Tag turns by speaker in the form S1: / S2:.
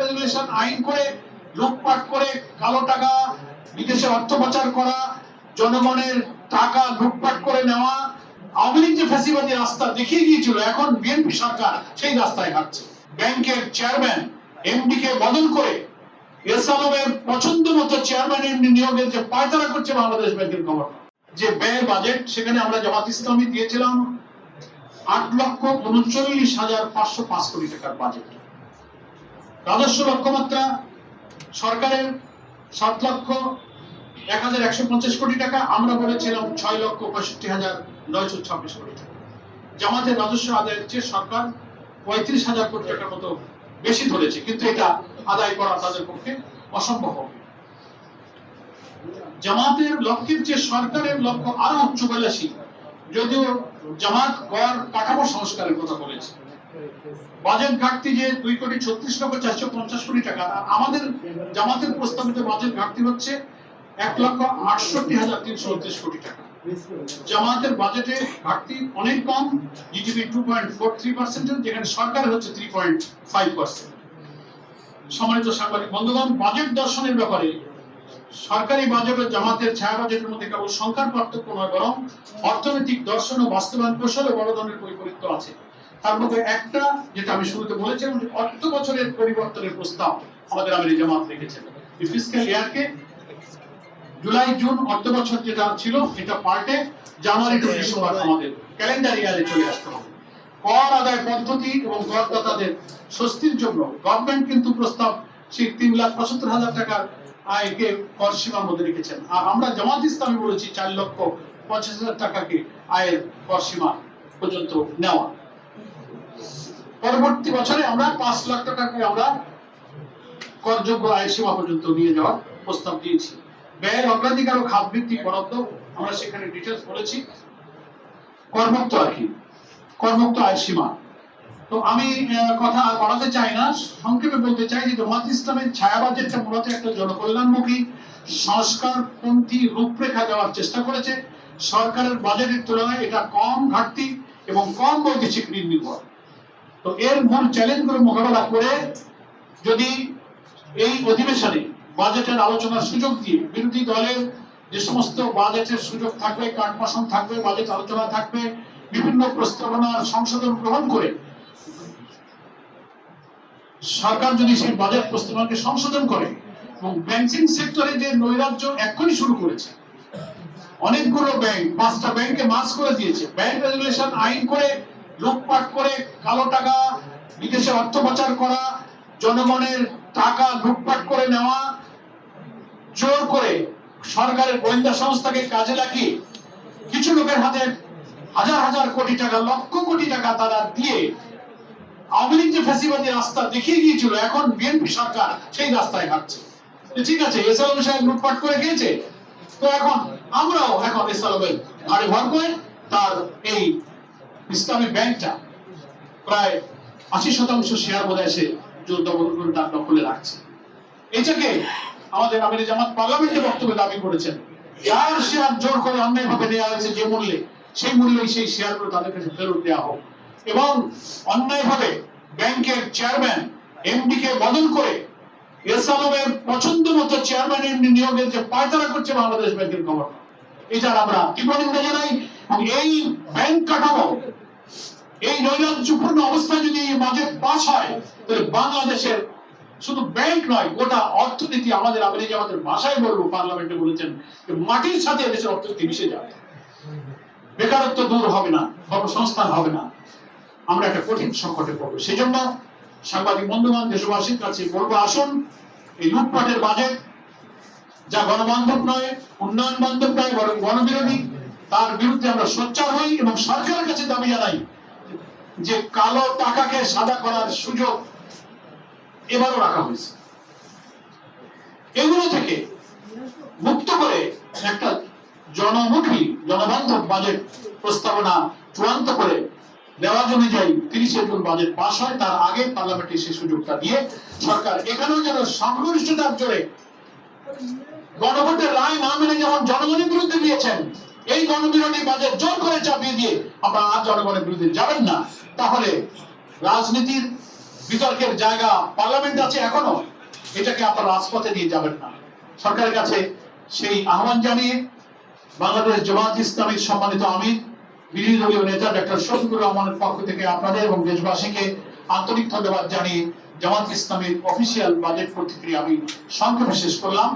S1: Regulation আইন করে লুটপাট করে কালো টাকা বিদেশে অর্থ পাচার করা, জনগণের টাকা লুটপাট করে নেওয়া, আওয়ামী লীগ যে ফ্যাসিবাদী রাস্তা দেখিয়ে গিয়েছিল, এখন বিএনপি সরকার সেই রাস্তায় হাঁটছে। ব্যাংকের চেয়ারম্যান এমডি কে বদল করে এস আলমের পছন্দ মতো চেয়ারম্যান এমডি নিয়োগের যে পায়তারা করছে বাংলাদেশ ব্যাংকের গভর্নর। যে ব্যয় বাজেট, সেখানে আমরা জামাত ইসলামী দিয়েছিলাম 8,39,505 কোটি টাকার বাজেট। রাজস্ব লক্ষ্যমাত্রা সরকারের 7,01,150 কোটি টাকা, আমরা বলেছিলাম 6,65,926 কোটি টাকা। জামাতের রাজস্ব আদায়ের চেয়ে সরকার 35,000 কোটি টাকার মতো বেশি ধরেছে, কিন্তু এটা আদায় করা তাদের পক্ষে অসম্ভব হবে। জামাতের লক্ষ্যের চেয়ে সরকারের লক্ষ্য আরো উচ্চবিলাসী, যদিও জামাত কর কাঠামো সংস্কারের কথা বলেছে। বাজেট ঘাটতি যে 2,36,450 কোটি টাকা, আমাদের জামাতের প্রস্তাবিত বাজেট ঘাটতি হচ্ছে 1,68,329 কোটি টাকা। জামাতের বাজেটে ঘাটতি অনেক কম, জিডিপি 2.43%, যেখানে সরকারের হচ্ছে 3.5%। সম্মানিত সাংবাদিক বন্ধুগণ, বাজেট দর্শনের ব্যাপারে সরকারি বাজেট ও জামাতের ছায়া বাজেটের মধ্যে কেবল সংখ্যার পার্থক্য নয়, বরং অর্থনৈতিক দর্শন ও বাস্তবায়ন কৌশলে বড় ধরনের বৈপরীত্য আছে। তার মধ্যে একটা, যেটা আমি শুরুতে বলেছিলাম, যে অর্থ বছরের পরিবর্তনের প্রস্তাব আমাদের আমির জামাত রেখেছেন। এই ফিসক্যাল ইয়ারকে জুলাই জুন অর্থ বছর যেটা ছিল, এটা পাল্টে জানুয়ারি টু ডিসেম্বর আমাদের ক্যালেন্ডার ইয়ারে চলে আসতে হবে। কর আদায় পদ্ধতি এবং করদাতাদের স্বস্তির জন্য গভর্নমেন্ট কিন্তু প্রস্তাব সেই 3,75,000 টাকার আয়কে কর সীমার মধ্যে রেখেছেন, আর আমরা জামাত ইসলামী বলেছি 4,50,000 টাকাকে আয়ের কর সীমা পর্যন্ত নেওয়া। পরবর্তী বছরে আমরা 5 লাখ টাকাকে আমরা করযোগ্য আয়ের সীমা পর্যন্ত নিয়ে যাওয়ার প্রস্তাব দিয়েছি। ব্যয়ের অগ্রাধিকার ও খাত ভিত্তিক বরাদ্দ আমরা সেখানে ডিটেইলস বলেছি। করমুক্ত আর কি, করমুক্ত আয়ের সীমা। তো আমি কথা আর বাড়াতে চাই না, সংক্ষেপে বলতে চাই যে জামাত ইসলামের ছায়া বাজেটটা মূলত একটা জনকল্যাণমুখী সংস্কারপন্থী রূপরেখা দেওয়ার চেষ্টা করেছে। সরকারের বাজেটের তুলনায় এটা কম ঘাটতি এবং কম বৈদেশিক ঋণ নির্ভর। তো এর মূল চ্যালেঞ্জগুলো মোকাবেলা করে যদি এই অধিবেশনে বাজেটের আলোচনার সুযোগ দিয়ে বিরোধী দলের যে সমস্ত বাজেটের সুযোগ থাকবে, কাটমাসন থাকবে, বাজেট আলোচনা থাকবে, বিভিন্ন প্রস্তাবনার সংশোধন গ্রহণ করে সরকার যদি সেই বাজেট প্রস্তাবনাকে সংশোধন করে এবং ব্যাংকিং সেক্টরে যে নৈরাজ্য এখনই শুরু করেছে, অনেকগুলো ব্যাংক 5টা ব্যাংকে মার্জ করে দিয়েছে, ব্যাংক রেগুলেশন আইন করে লুটপাট করে কালো টাকা বিদেশে অর্থ পাচার করা, জনগণের টাকা লুটপাট করে নেওয়া, জোর করে সরকারের গোয়েন্দা সংস্থাকে কাজে লাগিয়ে কিছু লোকের হাতে হাজার হাজার কোটি টাকা, লক্ষ কোটি টাকা তারা দিয়ে আওয়ামী লীগ যে ফ্যাসিবাদী রাস্তা দেখিয়ে গিয়েছিল, এখন বিএনপি সরকার সেই রাস্তায় হাঁটছে। ঠিক আছে, এস আলম সাহেব লুটপাট করে গিয়েছে, তো এখন আমরাও এখন এস আলমের ঘাড়ে ভর করে তার এই ইসলামী ব্যাংকটা প্রায় 80% শেয়ার বোধহয় সে জোরদাবন তার দখলে রাখছে। এটাকে আমাদের আমির জামাত পার্লামেন্টে বক্তব্যে দাবি করেছেন, যার শেয়ার জোর করে অন্যায়ভাবে নেওয়া হয়েছে যে মূল্যে, সেই মূল্যেই সেই শেয়ারগুলো তাদের কাছে ফেরত দেওয়া হোক, এবং অন্যায়ভাবে ব্যাংকের চেয়ারম্যান এমডি কে বদল করে এস আলমের পছন্দ মতো চেয়ারম্যান এমডি নিয়োগের যে পায়তারা করছে বাংলাদেশ ব্যাংকের গভর্নর, এটার আমরা তীব্র নিন্দা জানাই। এবং এই ব্যাংক কাঠামো, এই নৈরাজ্যপূর্ণ অবস্থায় যদি এই বাজেট পাস হয়, তাহলে বাংলাদেশের শুধু ব্যাংক নয়, গোটা অর্থনীতি, আমাদের আমির জামাতের ভাষায় বলবো, পার্লামেন্টে বলেছেন, মাটির সাথে দেশের অর্থনীতি মিশে যাবে, বেকারত্ব দূর হবে না, কর্মসংস্থান হবে না, আমরা একটা কঠিন সংকটে পড়বো। সেই জন্য সাংবাদিক বন্ধুগণ, দেশবাসীর কাছে বলবো, আসুন এই লুটপাটের বাজেট, যা গণবান্ধব নয়, উন্নয়ন বান্ধব নয়, বরং গণবিরোধী, তার বিরুদ্ধে আমরা সোচ্চার হই এবং সরকারের কাছে দাবি জানাই যে কালো টাকাকে সাদা করার সুযোগ এবারও রাখা হয়েছে। এগুলো থেকে মুক্ত করে একটা জনমুখী জনবান্ধব বাজেট প্রস্তাবনা চূড়ান্ত করে দেওয়া অনুযায়ী 30 এপ্রিল বাজেট পাস হয়, তার আগে পার্লামেন্টে সেই সুযোগটা দিয়ে সরকার এখানেও যেন সংখ্যাগরিষ্ঠতার জোরে গণভোটের রায় না মেনে যেমন জনগণের বিরুদ্ধে দিয়েছেন, এই গণবিরোধী বাজেট জোর করে চাপিয়ে দিয়ে আমরা আর জনগণের বিরুদ্ধে যাবেন না, তাহলে রাজনীতির বিতর্কের জায়গা পার্লামেন্ট আছে এখনো, এটাকে আপনারা রাজপথে নিয়ে যাবেন না। সরকারের কাছে সেই আহ্বান জানিয়ে বাংলাদেশ জামাত ইসলামীর সম্মানিত আমির বিরোধী দলীয় নেতা ডক্টর শফিকুর রহমানের পক্ষ থেকে আপনাদের এবং দেশবাসীকে আন্তরিক ধন্যবাদ জানিয়ে জামাত ইসলামীর অফিসিয়াল বাজেট প্রতিক্রিয়া আমি সংক্ষেপে শেষ করলাম।